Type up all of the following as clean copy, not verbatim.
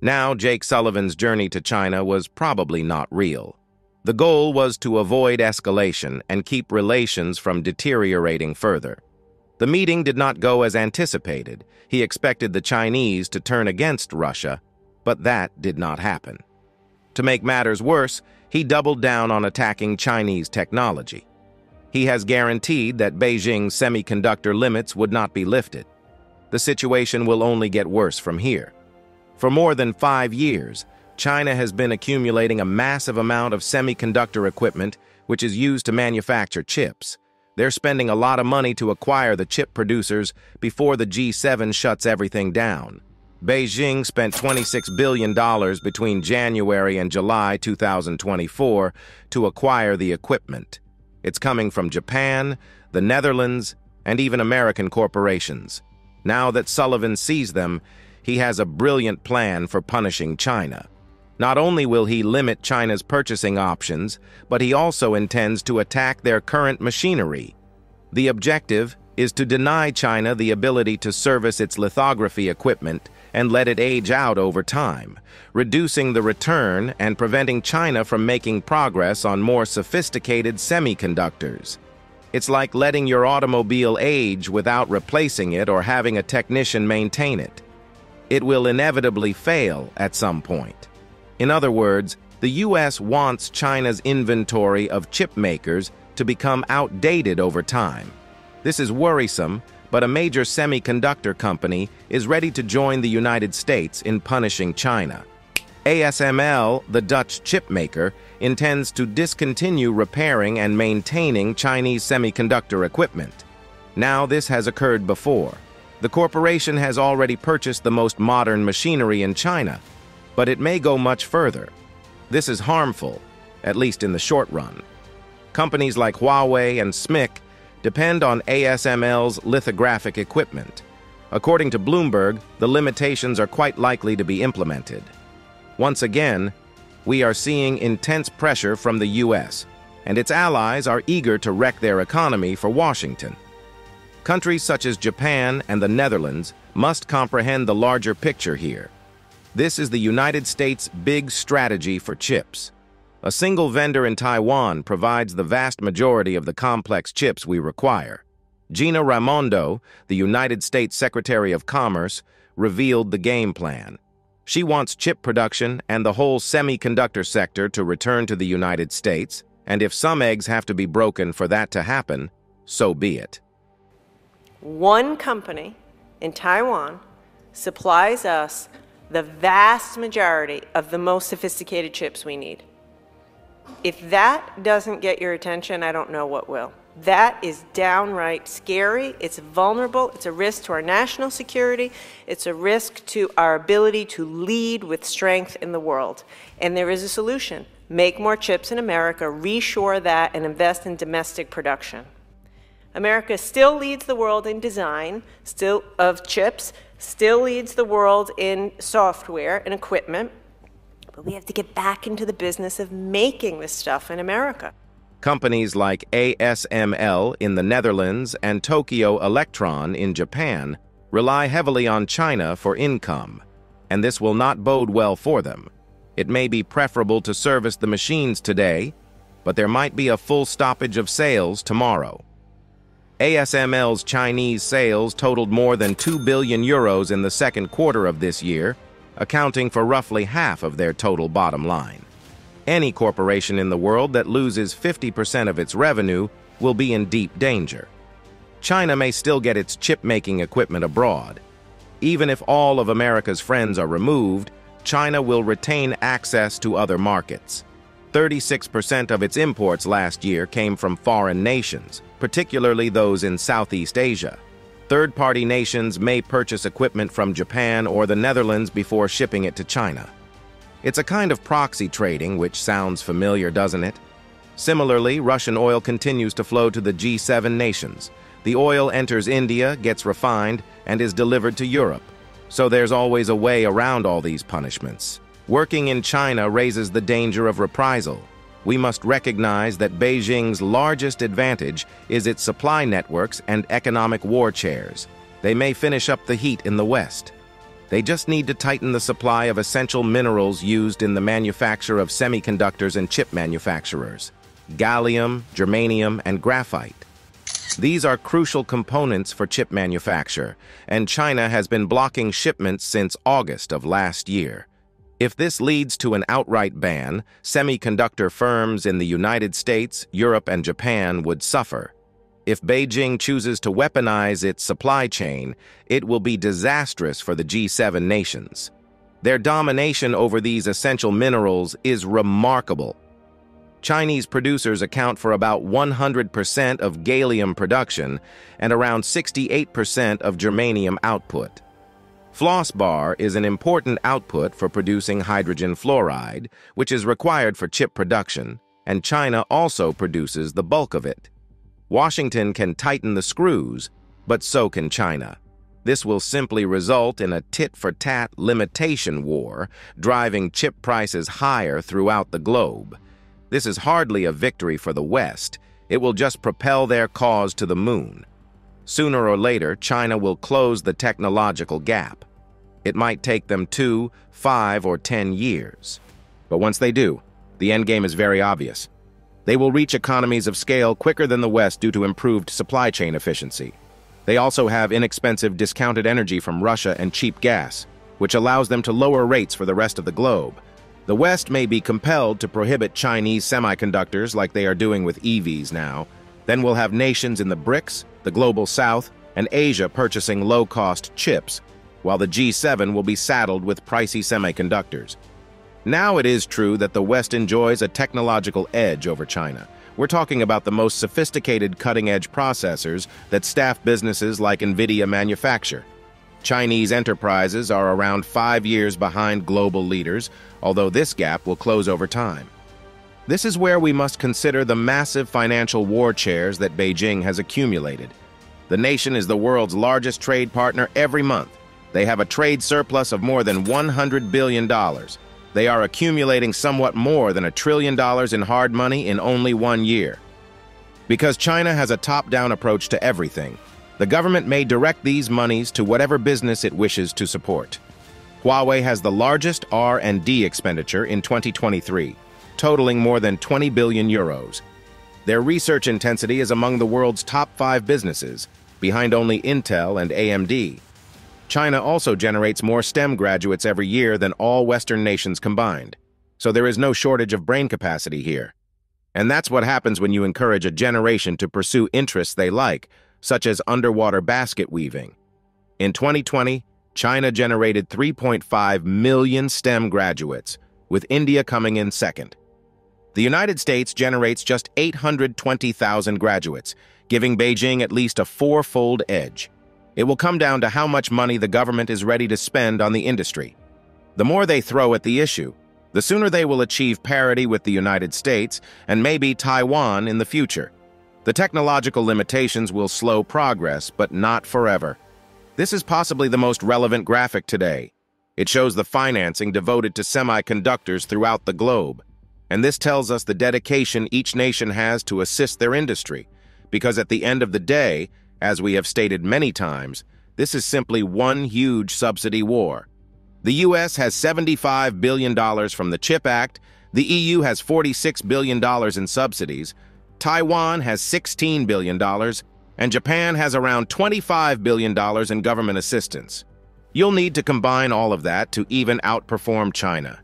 Now, Jake Sullivan's journey to China was probably not real. The goal was to avoid escalation and keep relations from deteriorating further. The meeting did not go as anticipated. He expected the Chinese to turn against Russia, but that did not happen. To make matters worse, he doubled down on attacking Chinese technology. He has guaranteed that Beijing's semiconductor limits would not be lifted. The situation will only get worse from here. For more than 5 years, China has been accumulating a massive amount of semiconductor equipment which is used to manufacture chips. They're spending a lot of money to acquire the chip producers before the G7 shuts everything down. Beijing spent $26 billion between January and July 2024 to acquire the equipment. It's coming from Japan, the Netherlands, and even American corporations. Now that Sullivan sees them, he has a brilliant plan for punishing China. Not only will he limit China's purchasing options, but he also intends to attack their current machinery. The objective is to deny China the ability to service its lithography equipment and let it age out over time, reducing the return and preventing China from making progress on more sophisticated semiconductors. It's like letting your automobile age without replacing it or having a technician maintain it. It will inevitably fail at some point. In other words, the U.S. wants China's inventory of chip makers to become outdated over time. This is worrisome, but a major semiconductor company is ready to join the United States in punishing China. ASML, the Dutch chip maker, intends to discontinue repairing and maintaining Chinese semiconductor equipment. Now, this has occurred before. The corporation has already purchased the most modern machinery in China, but it may go much further. This is harmful, at least in the short run. Companies like Huawei and SMIC depend on ASML's lithographic equipment. According to Bloomberg, the limitations are quite likely to be implemented. Once again, we are seeing intense pressure from the U.S., and its allies are eager to wreck their economy for Washington. Countries such as Japan and the Netherlands must comprehend the larger picture here. This is the United States' big strategy for chips. A single vendor in Taiwan provides the vast majority of the complex chips we require. Gina Raimondo, the United States Secretary of Commerce, revealed the game plan. She wants chip production and the whole semiconductor sector to return to the United States, and if some eggs have to be broken for that to happen, so be it. One company in Taiwan supplies us the vast majority of the most sophisticated chips we need. If that doesn't get your attention, I don't know what will. That is downright scary. It's vulnerable. It's a risk to our national security. It's a risk to our ability to lead with strength in the world. And there is a solution. Make more chips in America, reshore that, and invest in domestic production. America still leads the world in design of chips, still leads the world in software and equipment, but we have to get back into the business of making this stuff in America. Companies like ASML in the Netherlands and Tokyo Electron in Japan rely heavily on China for income, and this will not bode well for them. It may be preferable to service the machines today, but there might be a full stoppage of sales tomorrow. ASML's Chinese sales totaled more than 2 billion euros in the second quarter of this year, accounting for roughly half of their total bottom line. Any corporation in the world that loses 50% of its revenue will be in deep danger. China may still get its chip-making equipment abroad. Even if all of America's friends are removed, China will retain access to other markets. 36% of its imports last year came from foreign nations, particularly those in Southeast Asia. Third-party nations may purchase equipment from Japan or the Netherlands before shipping it to China. It's a kind of proxy trading, which sounds familiar, doesn't it? Similarly, Russian oil continues to flow to the G7 nations. The oil enters India, gets refined, and is delivered to Europe. So there's always a way around all these punishments. Working in China raises the danger of reprisal. We must recognize that Beijing's largest advantage is its supply networks and economic war chairs. They may finish up the heat in the West. They just need to tighten the supply of essential minerals used in the manufacture of semiconductors and chip manufacturers: gallium, germanium, and graphite. These are crucial components for chip manufacture, and China has been blocking shipments since August of last year. If this leads to an outright ban, semiconductor firms in the United States, Europe, and Japan would suffer. If Beijing chooses to weaponize its supply chain, it will be disastrous for the G7 nations. Their domination over these essential minerals is remarkable. Chinese producers account for about 100% of gallium production and around 68% of germanium output. Flossbar is an important output for producing hydrogen fluoride, which is required for chip production, and China also produces the bulk of it. Washington can tighten the screws, but so can China. This will simply result in a tit-for-tat limitation war, driving chip prices higher throughout the globe. This is hardly a victory for the West. It will just propel their cause to the moon. Sooner or later, China will close the technological gap. It might take them 2, 5, or 10 years. But once they do, the endgame is very obvious. They will reach economies of scale quicker than the West due to improved supply chain efficiency. They also have inexpensive discounted energy from Russia and cheap gas, which allows them to lower rates for the rest of the globe. The West may be compelled to prohibit Chinese semiconductors like they are doing with EVs now. Then we'll have nations in the BRICS, the Global South, and Asia purchasing low-cost chips, while the G7 will be saddled with pricey semiconductors. Now it is true that the West enjoys a technological edge over China. We're talking about the most sophisticated cutting-edge processors that staff businesses like NVIDIA manufacture. Chinese enterprises are around 5 years behind global leaders, although this gap will close over time. This is where we must consider the massive financial war chairs that Beijing has accumulated. The nation is the world's largest trade partner every month. They have a trade surplus of more than $100 billion. They are accumulating somewhat more than $1 trillion in hard money in only 1 year. Because China has a top-down approach to everything, the government may direct these monies to whatever business it wishes to support. Huawei has the largest R&D expenditure in 2023, totaling more than 20 billion euros. Their research intensity is among the world's top 5 businesses, behind only Intel and AMD. China also generates more STEM graduates every year than all Western nations combined, so there is no shortage of brain capacity here. And that's what happens when you encourage a generation to pursue interests they like, such as underwater basket weaving. In 2020, China generated 3.5 million STEM graduates, with India coming in second. The United States generates just 820,000 graduates, giving Beijing at least a 4-fold edge. It will come down to how much money the government is ready to spend on the industry. The more they throw at the issue, the sooner they will achieve parity with the United States and maybe Taiwan in the future. The technological limitations will slow progress, but not forever. This is possibly the most relevant graphic today. It shows the financing devoted to semiconductors throughout the globe. And this tells us the dedication each nation has to assist their industry, because at the end of the day, as we have stated many times, this is simply one huge subsidy war. The US has $75 billion from the CHIP Act, the EU has $46 billion in subsidies, Taiwan has $16 billion, and Japan has around $25 billion in government assistance. You'll need to combine all of that to even outperform China.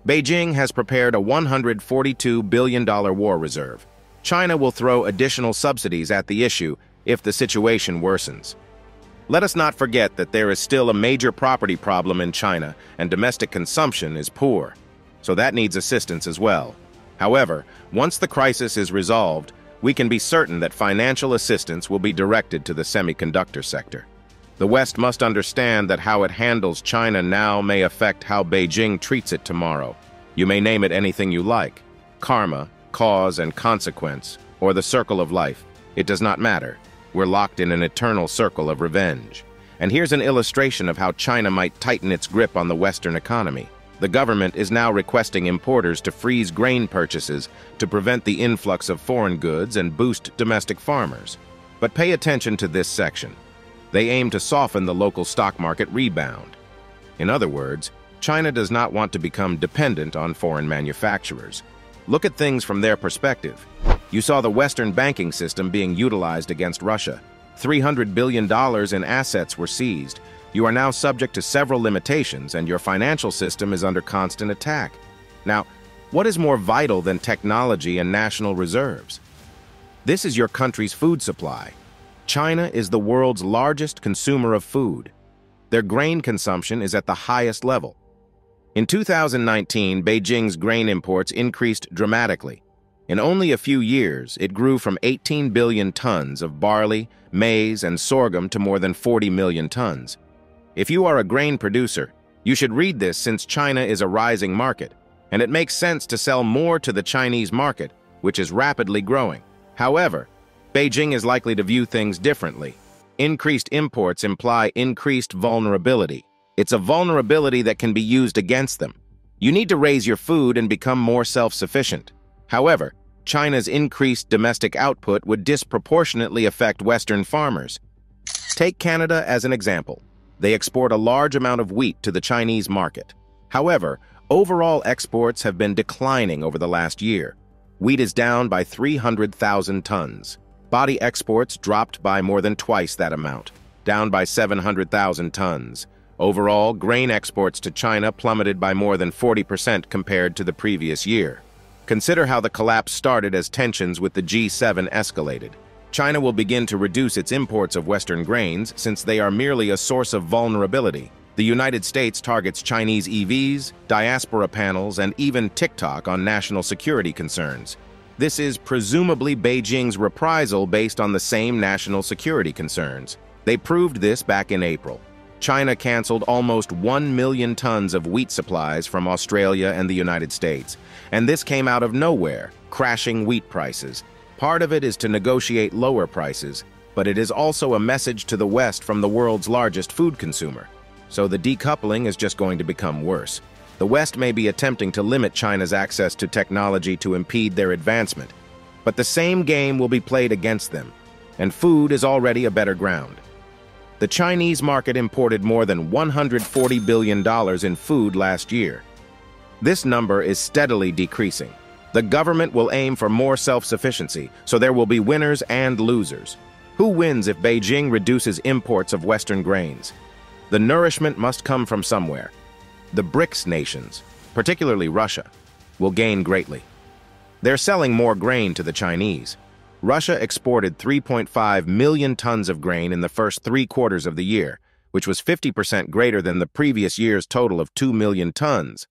Beijing has prepared a $142 billion war reserve. China will throw additional subsidies at the issue if the situation worsens. Let us not forget that there is still a major property problem in China, and domestic consumption is poor, so that needs assistance as well. However, once the crisis is resolved, we can be certain that financial assistance will be directed to the semiconductor sector. The West must understand that how it handles China now may affect how Beijing treats it tomorrow. You may name it anything you like: karma, cause and consequence, or the circle of life. It does not matter. We're locked in an eternal circle of revenge. And here's an illustration of how China might tighten its grip on the Western economy. The government is now requesting importers to freeze grain purchases to prevent the influx of foreign goods and boost domestic farmers. But pay attention to this section. They aim to soften the local stock market rebound. In other words, China does not want to become dependent on foreign manufacturers. Look at things from their perspective. You saw the Western banking system being utilized against Russia. $300 billion in assets were seized. You are now subject to several limitations, and your financial system is under constant attack. Now, what is more vital than technology and national reserves? This is your country's food supply. China is the world's largest consumer of food. Their grain consumption is at the highest level. In 2019, Beijing's grain imports increased dramatically. In only a few years, it grew from 18 billion tons of barley, maize, and sorghum to more than 40 million tons. If you are a grain producer, you should read this since China is a rising market, and it makes sense to sell more to the Chinese market, which is rapidly growing. However, Beijing is likely to view things differently. Increased imports imply increased vulnerability. It's a vulnerability that can be used against them. You need to raise your food and become more self-sufficient. However, China's increased domestic output would disproportionately affect Western farmers. Take Canada as an example. They export a large amount of wheat to the Chinese market. However, overall exports have been declining over the last year. Wheat is down by 300,000 tons. Body exports dropped by more than twice that amount, down by 700,000 tons. Overall, grain exports to China plummeted by more than 40% compared to the previous year. Consider how the collapse started as tensions with the G7 escalated. China will begin to reduce its imports of Western grains since they are merely a source of vulnerability. The United States targets Chinese EVs, diaspora panels, and even TikTok on national security concerns. This is presumably Beijing's reprisal based on the same national security concerns. They proved this back in April. China canceled almost 1 million tons of wheat supplies from Australia and the United States, and this came out of nowhere, crashing wheat prices. Part of it is to negotiate lower prices, but it is also a message to the West from the world's largest food consumer. So the decoupling is just going to become worse. The West may be attempting to limit China's access to technology to impede their advancement, but the same game will be played against them, and food is already a better ground. The Chinese market imported more than $140 billion in food last year. This number is steadily decreasing. The government will aim for more self-sufficiency, so there will be winners and losers. Who wins if Beijing reduces imports of Western grains? The nourishment must come from somewhere. The BRICS nations, particularly Russia, will gain greatly. They're selling more grain to the Chinese. Russia exported 3.5 million tons of grain in the first 3 quarters of the year, which was 50% greater than the previous year's total of 2 million tons.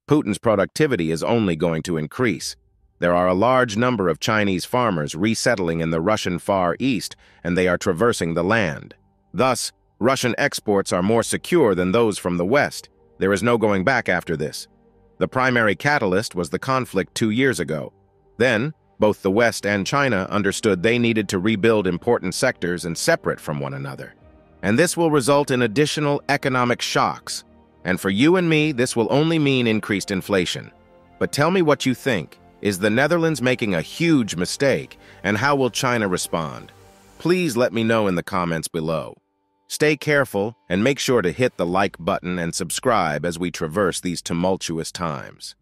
Putin's productivity is only going to increase. There are a large number of Chinese farmers resettling in the Russian Far East, and they are traversing the land. Thus, Russian exports are more secure than those from the West. There is no going back after this. The primary catalyst was the conflict 2 years ago. Then, both the West and China understood they needed to rebuild important sectors and separate from one another. And this will result in additional economic shocks. And for you and me, this will only mean increased inflation. But tell me what you think. Is the Netherlands making a huge mistake? And how will China respond? Please let me know in the comments below. Stay careful and make sure to hit the like button and subscribe as we traverse these tumultuous times.